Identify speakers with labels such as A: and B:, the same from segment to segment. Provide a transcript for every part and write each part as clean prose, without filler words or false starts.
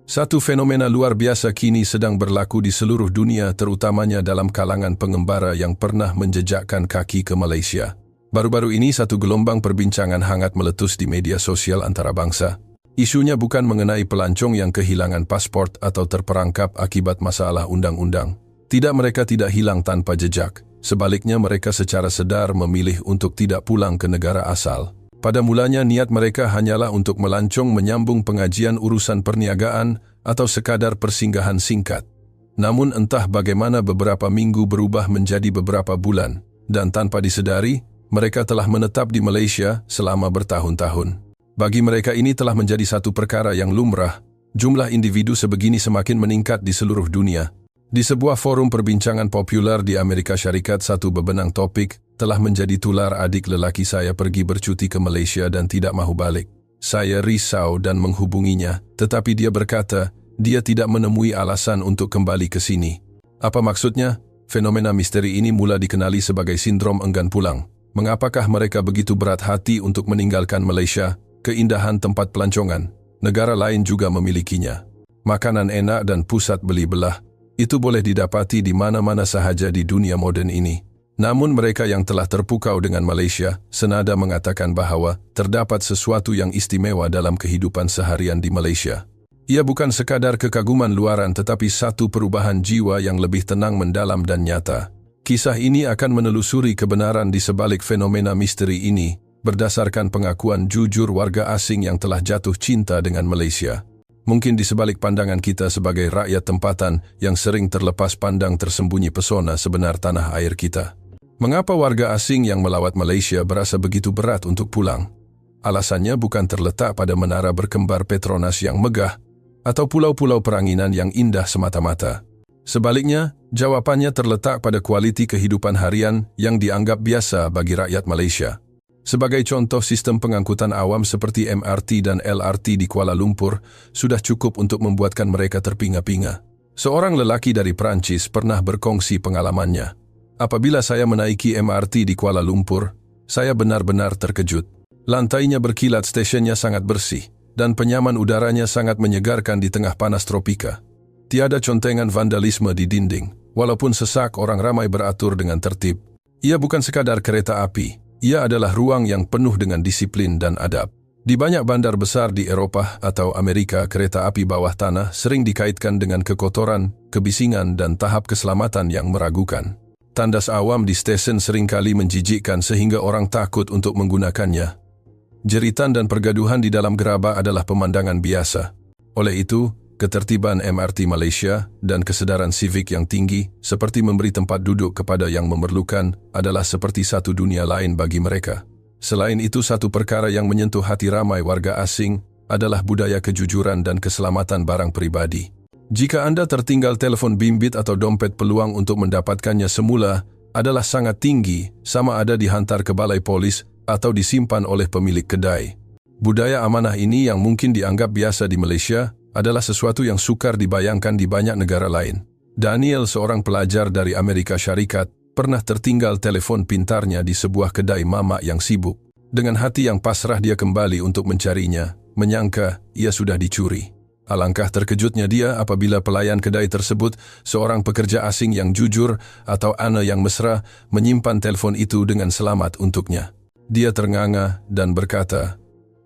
A: Satu fenomena luar biasa kini sedang berlaku di seluruh dunia, terutamanya dalam kalangan pengembara yang pernah menjejakkan kaki ke Malaysia. Baru-baru ini satu gelombang perbincangan hangat meletus di media sosial antarabangsa. Isunya bukan mengenai pelancong yang kehilangan pasport atau terperangkap akibat masalah undang-undang. Tidak, mereka tidak hilang tanpa jejak. Sebaliknya, mereka secara sedar memilih untuk tidak pulang ke negara asal. Pada mulanya niat mereka hanyalah untuk melancong menyambung pengajian urusan perniagaan atau sekadar persinggahan singkat. Namun entah bagaimana beberapa minggu berubah menjadi beberapa bulan, dan tanpa disedari, mereka telah menetap di Malaysia selama bertahun-tahun. Bagi mereka ini telah menjadi satu perkara yang lumrah. Jumlah individu sebegini semakin meningkat di seluruh dunia. Di sebuah forum perbincangan populer di Amerika Syarikat, satu bebenang topik telah menjadi tular. Adik lelaki saya pergi bercuti ke Malaysia dan tidak mahu balik. Saya risau dan menghubunginya, tetapi dia berkata dia tidak menemui alasan untuk kembali ke sini. Apa maksudnya? Fenomena misteri ini mula dikenali sebagai sindrom enggan pulang. Mengapakah mereka begitu berat hati untuk meninggalkan Malaysia, keindahan tempat pelancongan? Negara lain juga memilikinya. Makanan enak dan pusat beli belah itu boleh didapati di mana-mana sahaja di dunia moden ini. Namun mereka yang telah terpukau dengan Malaysia senada mengatakan bahawa terdapat sesuatu yang istimewa dalam kehidupan seharian di Malaysia. Ia bukan sekadar kekaguman luaran, tetapi satu perubahan jiwa yang lebih tenang, mendalam dan nyata. Kisah ini akan menelusuri kebenaran di sebalik fenomena misteri ini berdasarkan pengakuan jujur warga asing yang telah jatuh cinta dengan Malaysia. Mungkin di sebalik pandangan kita sebagai rakyat tempatan yang sering terlepas pandang tersembunyi pesona sebenar tanah air kita. Mengapa warga asing yang melawat Malaysia berasa begitu berat untuk pulang? Alasannya bukan terletak pada menara berkembar Petronas yang megah atau pulau-pulau peranginan yang indah semata-mata. Sebaliknya, jawabannya terletak pada kualiti kehidupan harian yang dianggap biasa bagi rakyat Malaysia. Sebagai contoh, sistem pengangkutan awam seperti MRT dan LRT di Kuala Lumpur sudah cukup untuk membuatkan mereka terpinga-pinga. Seorang lelaki dari Perancis pernah berkongsi pengalamannya. Apabila saya menaiki MRT di Kuala Lumpur, saya benar-benar terkejut. Lantainya berkilat, stasiunnya sangat bersih, dan penyaman udaranya sangat menyegarkan di tengah panas tropika. Tiada contengan vandalisme di dinding, walaupun sesak orang ramai beratur dengan tertib. Ia bukan sekadar kereta api. Ia adalah ruang yang penuh dengan disiplin dan adab. Di banyak bandar besar di Eropah atau Amerika, kereta api bawah tanah sering dikaitkan dengan kekotoran, kebisingan dan tahap keselamatan yang meragukan. Tandas awam di stesen seringkali menjijikkan sehingga orang takut untuk menggunakannya. Jeritan dan pergaduhan di dalam gerabah adalah pemandangan biasa. Oleh itu, ketertiban MRT Malaysia dan kesedaran sivik yang tinggi, seperti memberi tempat duduk kepada yang memerlukan, adalah seperti satu dunia lain bagi mereka. Selain itu, satu perkara yang menyentuh hati ramai warga asing adalah budaya kejujuran dan keselamatan barang pribadi. Jika Anda tertinggal telefon bimbit atau dompet, peluang untuk mendapatkannya semula adalah sangat tinggi, sama ada dihantar ke balai polis atau disimpan oleh pemilik kedai. Budaya amanah ini yang mungkin dianggap biasa di Malaysia adalah sesuatu yang sukar dibayangkan di banyak negara lain. Daniel, seorang pelajar dari Amerika Syarikat, pernah tertinggal telepon pintarnya di sebuah kedai mamak yang sibuk. Dengan hati yang pasrah dia kembali untuk mencarinya, menyangka ia sudah dicuri. Alangkah terkejutnya dia apabila pelayan kedai tersebut, seorang pekerja asing yang jujur atau Ana yang mesra, menyimpan telepon itu dengan selamat untuknya. Dia ternganga dan berkata,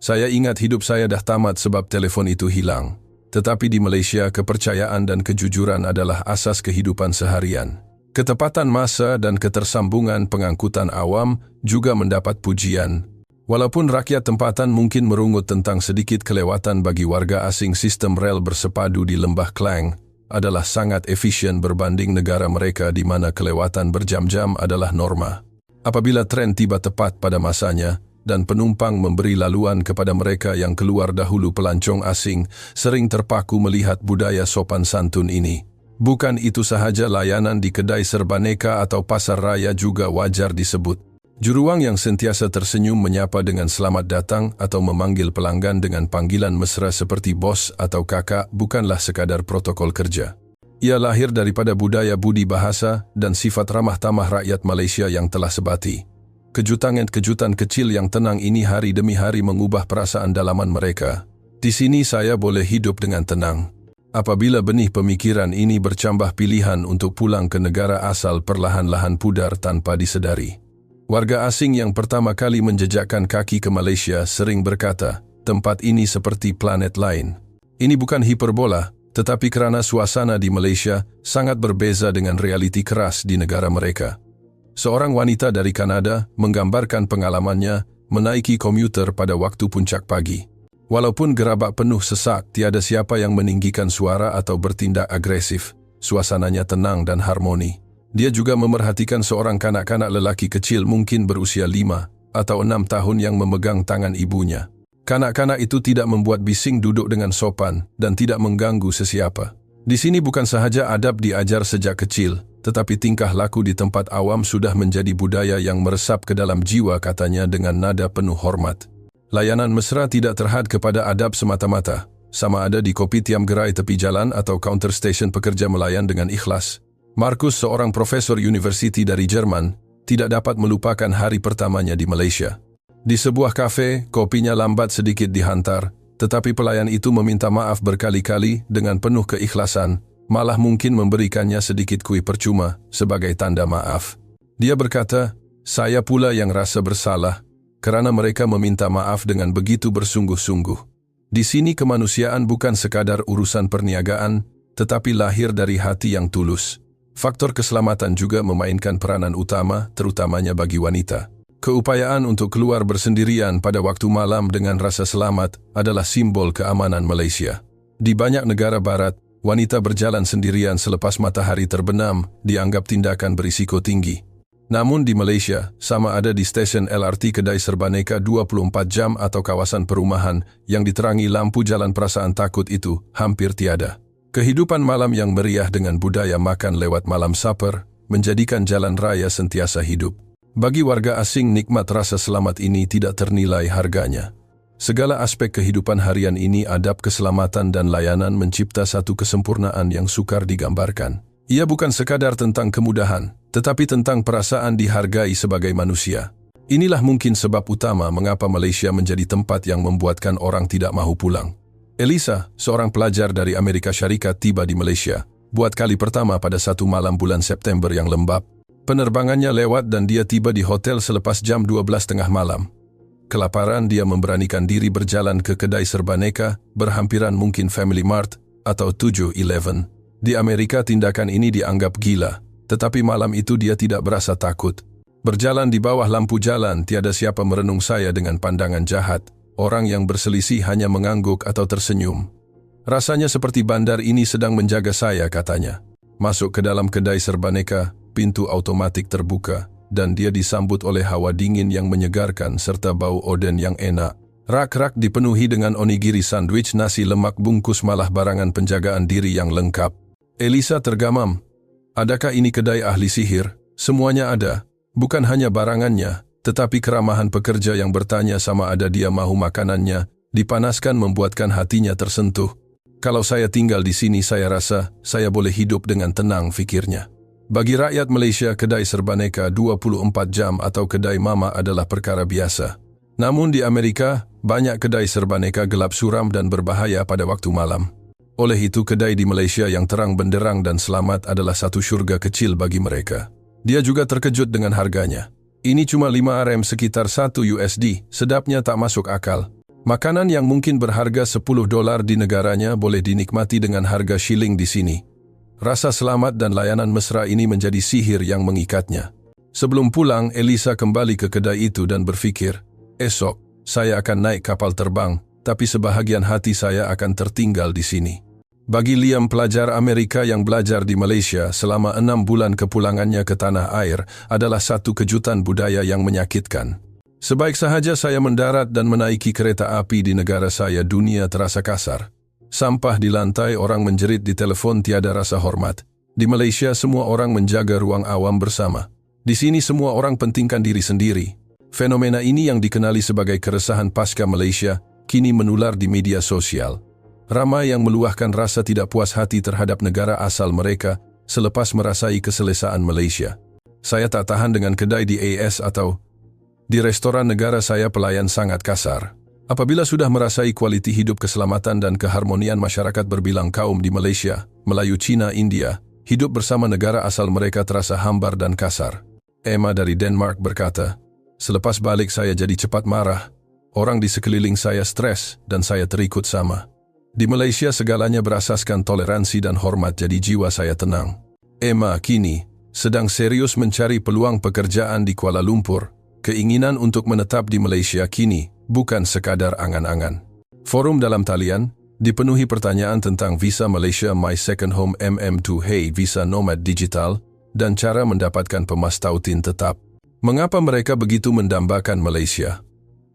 A: "Saya ingat hidup saya dah tamat sebab telepon itu hilang." Tetapi di Malaysia, kepercayaan dan kejujuran adalah asas kehidupan seharian. Ketepatan masa dan ketersambungan pengangkutan awam juga mendapat pujian. Walaupun rakyat tempatan mungkin merungut tentang sedikit kelewatan bagi warga asing, sistem rel bersepadu di Lembah Klang adalah sangat efisien berbanding negara mereka di mana kelewatan berjam-jam adalah norma. Apabila tren tiba tepat pada masanya, dan penumpang memberi laluan kepada mereka yang keluar dahulu, pelancong asing sering terpaku melihat budaya sopan santun ini. Bukan itu sahaja, layanan di kedai serbaneka atau pasar raya juga wajar disebut. Juruang yang sentiasa tersenyum menyapa dengan selamat datang atau memanggil pelanggan dengan panggilan mesra seperti bos atau kakak bukanlah sekadar protokol kerja. Ia lahir daripada budaya budi bahasa dan sifat ramah tamah rakyat Malaysia yang telah sebati. Kejutan-kejutan kecil yang tenang ini hari demi hari mengubah perasaan dalaman mereka. Di sini saya boleh hidup dengan tenang. Apabila benih pemikiran ini bercambah pilihan untuk pulang ke negara asal perlahan-lahan pudar tanpa disedari. Warga asing yang pertama kali menjejakkan kaki ke Malaysia sering berkata, tempat ini seperti planet lain. Ini bukan hiperbola, tetapi kerana suasana di Malaysia sangat berbeza dengan realiti keras di negara mereka. Seorang wanita dari Kanada menggambarkan pengalamannya menaiki komuter pada waktu puncak pagi. Walaupun gerabak penuh sesak, tiada siapa yang meninggikan suara atau bertindak agresif. Suasananya tenang dan harmoni. Dia juga memerhatikan seorang kanak-kanak lelaki kecil mungkin berusia 5 atau 6 tahun yang memegang tangan ibunya. Kanak-kanak itu tidak membuat bising duduk dengan sopan dan tidak mengganggu sesiapa. Di sini bukan sahaja adab diajar sejak kecil, tetapi tingkah laku di tempat awam sudah menjadi budaya yang meresap ke dalam jiwa, katanya dengan nada penuh hormat. Layanan mesra tidak terhad kepada adab semata-mata, sama ada di kopitiam gerai tepi jalan atau counter station pekerja melayan dengan ikhlas. Markus, seorang profesor universiti dari Jerman, tidak dapat melupakan hari pertamanya di Malaysia. Di sebuah kafe, kopinya lambat sedikit dihantar, tetapi pelayan itu meminta maaf berkali-kali dengan penuh keikhlasan, malah mungkin memberikannya sedikit kuih percuma sebagai tanda maaf. Dia berkata, "Saya pula yang rasa bersalah, kerana mereka meminta maaf dengan begitu bersungguh-sungguh. Di sini kemanusiaan bukan sekadar urusan perniagaan, tetapi lahir dari hati yang tulus." Faktor keselamatan juga memainkan peranan utama, terutamanya bagi wanita. Keupayaan untuk keluar bersendirian pada waktu malam dengan rasa selamat adalah simbol keamanan Malaysia. Di banyak negara barat, wanita berjalan sendirian selepas matahari terbenam dianggap tindakan berisiko tinggi. Namun di Malaysia, sama ada di stesen LRT Kedai Serbaneka 24 jam atau kawasan perumahan yang diterangi lampu jalan perasaan takut itu hampir tiada. Kehidupan malam yang meriah dengan budaya makan lewat malam supper menjadikan jalan raya sentiasa hidup. Bagi warga asing, nikmat rasa selamat ini tidak ternilai harganya. Segala aspek kehidupan harian ini, adab, keselamatan dan layanan mencipta satu kesempurnaan yang sukar digambarkan. Ia bukan sekadar tentang kemudahan, tetapi tentang perasaan dihargai sebagai manusia. Inilah mungkin sebab utama mengapa Malaysia menjadi tempat yang membuatkan orang tidak mahu pulang. Elisa, seorang pelajar dari Amerika Syarikat, tiba di Malaysia buat kali pertama pada satu malam bulan September yang lembab. Penerbangannya lewat dan dia tiba di hotel selepas jam 12 tengah malam. Kelaparan, dia memberanikan diri berjalan ke kedai serbaneka, berhampiran mungkin Family Mart atau 7-Eleven. Di Amerika tindakan ini dianggap gila, tetapi malam itu dia tidak berasa takut. Berjalan di bawah lampu jalan, tiada siapa merenung saya dengan pandangan jahat. Orang yang berselisih hanya mengangguk atau tersenyum. Rasanya seperti bandar ini sedang menjaga saya, katanya. Masuk ke dalam kedai serbaneka, pintu automatik terbuka, dan dia disambut oleh hawa dingin yang menyegarkan serta bau oden yang enak. Rak-rak dipenuhi dengan onigiri, sandwich, nasi lemak bungkus, malah barangan penjagaan diri yang lengkap. Elisa tergamam. Adakah ini kedai ahli sihir? Semuanya ada. Bukan hanya barangannya, tetapi keramahan pekerja yang bertanya sama ada dia mahu makanannya, dipanaskan membuatkan hatinya tersentuh. Kalau saya tinggal di sini, saya rasa saya boleh hidup dengan tenang, fikirnya. Bagi rakyat Malaysia, kedai serbaneka 24 jam atau kedai mama adalah perkara biasa. Namun di Amerika, banyak kedai serbaneka gelap suram dan berbahaya pada waktu malam. Oleh itu, kedai di Malaysia yang terang benderang dan selamat adalah satu syurga kecil bagi mereka. Dia juga terkejut dengan harganya. Ini cuma 5 RM, sekitar $1, sedapnya tak masuk akal. Makanan yang mungkin berharga $10 di negaranya boleh dinikmati dengan harga shilling di sini. Rasa selamat dan layanan mesra ini menjadi sihir yang mengikatnya. Sebelum pulang, Elisa kembali ke kedai itu dan berfikir, esok saya akan naik kapal terbang, tapi sebahagian hati saya akan tertinggal di sini. Bagi Liam, pelajar Amerika yang belajar di Malaysia selama 6 bulan, kepulangannya ke tanah air adalah satu kejutan budaya yang menyakitkan. Sebaik sahaja saya mendarat dan menaiki kereta api di negara saya, dunia terasa kasar. Sampah di lantai, orang menjerit di telefon, tiada rasa hormat. Di Malaysia semua orang menjaga ruang awam bersama. Di sini semua orang pentingkan diri sendiri. Fenomena ini yang dikenali sebagai keresahan pasca Malaysia kini menular di media sosial. Ramai yang meluahkan rasa tidak puas hati terhadap negara asal mereka selepas merasai keselesaan Malaysia. Saya tak tahan dengan kedai di AS atau di restoran negara saya, pelayan sangat kasar. Apabila sudah merasai kualiti hidup, keselamatan dan keharmonian masyarakat berbilang kaum di Malaysia, Melayu, Cina, India, hidup bersama negara asal mereka terasa hambar dan kasar. Emma dari Denmark berkata, "Selepas balik saya jadi cepat marah. Orang di sekeliling saya stres dan saya terikut sama. Di Malaysia segalanya berasaskan toleransi dan hormat, jadi jiwa saya tenang." Emma kini sedang serius mencari peluang pekerjaan di Kuala Lumpur. Keinginan untuk menetap di Malaysia kini bukan sekadar angan-angan. Forum dalam talian dipenuhi pertanyaan tentang visa Malaysia My Second Home MM2H visa nomad digital dan cara mendapatkan pemastautin tetap. Mengapa mereka begitu mendambakan Malaysia?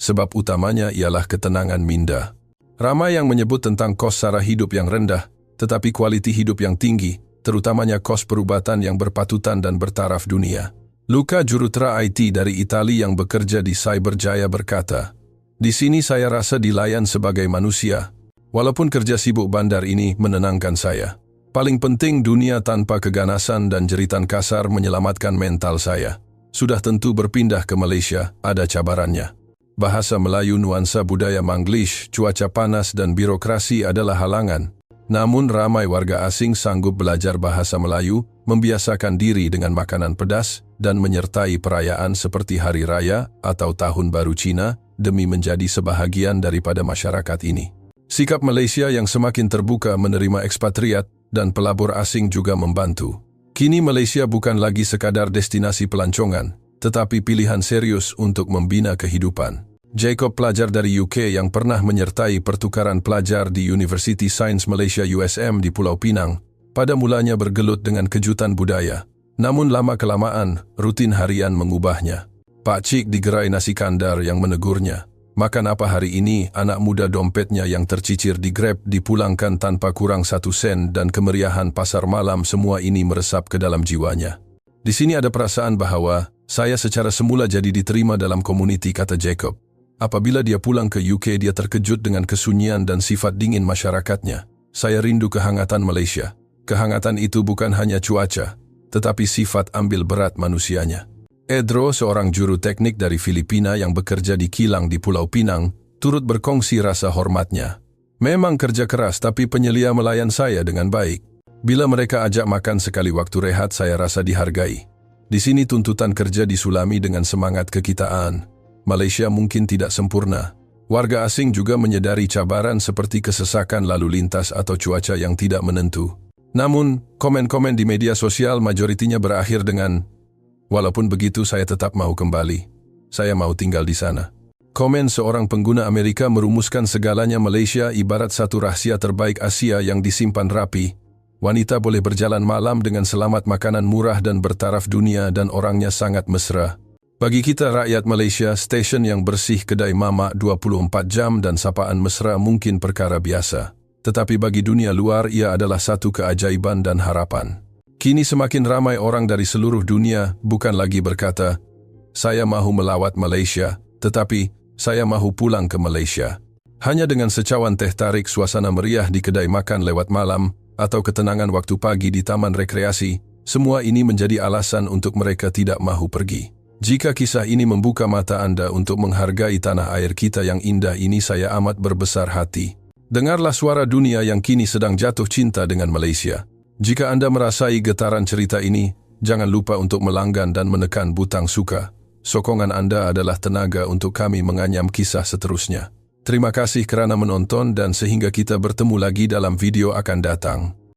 A: Sebab utamanya ialah ketenangan minda. Ramai yang menyebut tentang kos sara hidup yang rendah, tetapi kualiti hidup yang tinggi, terutamanya kos perubatan yang berpatutan dan bertaraf dunia. Luca, jurutera IT dari Itali yang bekerja di Cyberjaya berkata, "Di sini saya rasa dilayan sebagai manusia. Walaupun kerja sibuk bandar ini menenangkan saya. Paling penting dunia tanpa keganasan dan jeritan kasar menyelamatkan mental saya. Sudah tentu berpindah ke Malaysia, ada cabarannya. Bahasa Melayu, nuansa budaya Manglish, cuaca panas dan birokrasi adalah halangan. Namun ramai warga asing sanggup belajar bahasa Melayu, membiasakan diri dengan makanan pedas, dan menyertai perayaan seperti Hari Raya atau Tahun Baru Cina demi menjadi sebahagian daripada masyarakat ini." Sikap Malaysia yang semakin terbuka menerima ekspatriat dan pelabur asing juga membantu. Kini Malaysia bukan lagi sekadar destinasi pelancongan, tetapi pilihan serius untuk membina kehidupan. Jacob, pelajar dari UK yang pernah menyertai pertukaran pelajar di University Science Malaysia USM di Pulau Pinang, pada mulanya bergelut dengan kejutan budaya. Namun lama-kelamaan, rutin harian mengubahnya. Pak Cik di gerai nasi kandar yang menegurnya, "Makan apa hari ini?" Anak muda dompetnya yang tercicir di Grab dipulangkan tanpa kurang 1 sen dan kemeriahan pasar malam, semua ini meresap ke dalam jiwanya. "Di sini ada perasaan bahwa saya secara semula jadi diterima dalam komuniti," kata Jacob. Apabila dia pulang ke UK, dia terkejut dengan kesunyian dan sifat dingin masyarakatnya. "Saya rindu kehangatan Malaysia. Kehangatan itu bukan hanya cuaca, tetapi sifat ambil berat manusianya." Edro, seorang juru teknik dari Filipina yang bekerja di kilang di Pulau Pinang, turut berkongsi rasa hormatnya. "Memang kerja keras, tapi penyelia melayan saya dengan baik. Bila mereka ajak makan sekali waktu rehat, saya rasa dihargai. Di sini tuntutan kerja disulami dengan semangat kekitaan. Malaysia mungkin tidak sempurna. Warga asing juga menyadari cabaran seperti kesesakan lalu lintas atau cuaca yang tidak menentu. Namun, komen-komen di media sosial majoritinya berakhir dengan, 'Walaupun begitu saya tetap mau kembali. Saya mau tinggal di sana.'" Komen seorang pengguna Amerika merumuskan segalanya. Malaysia ibarat satu rahasia terbaik Asia yang disimpan rapi. Wanita boleh berjalan malam dengan selamat, makanan murah dan bertaraf dunia, dan orangnya sangat mesra. Bagi kita rakyat Malaysia, stesen yang bersih, kedai mamak 24 jam dan sapaan mesra mungkin perkara biasa. Tetapi bagi dunia luar ia adalah satu keajaiban dan harapan. Kini semakin ramai orang dari seluruh dunia bukan lagi berkata, "Saya mahu melawat Malaysia," tetapi, "Saya mahu pulang ke Malaysia." Hanya dengan secawan teh tarik, suasana meriah di kedai makan lewat malam, atau ketenangan waktu pagi di taman rekreasi, semua ini menjadi alasan untuk mereka tidak mahu pergi. Jika kisah ini membuka mata Anda untuk menghargai tanah air kita yang indah ini, saya amat berbesar hati. Dengarlah suara dunia yang kini sedang jatuh cinta dengan Malaysia. Jika Anda merasai getaran cerita ini, jangan lupa untuk melanggan dan menekan butang suka. Sokongan Anda adalah tenaga untuk kami menganyam kisah seterusnya. Terima kasih kerana menonton dan sehingga kita bertemu lagi dalam video akan datang.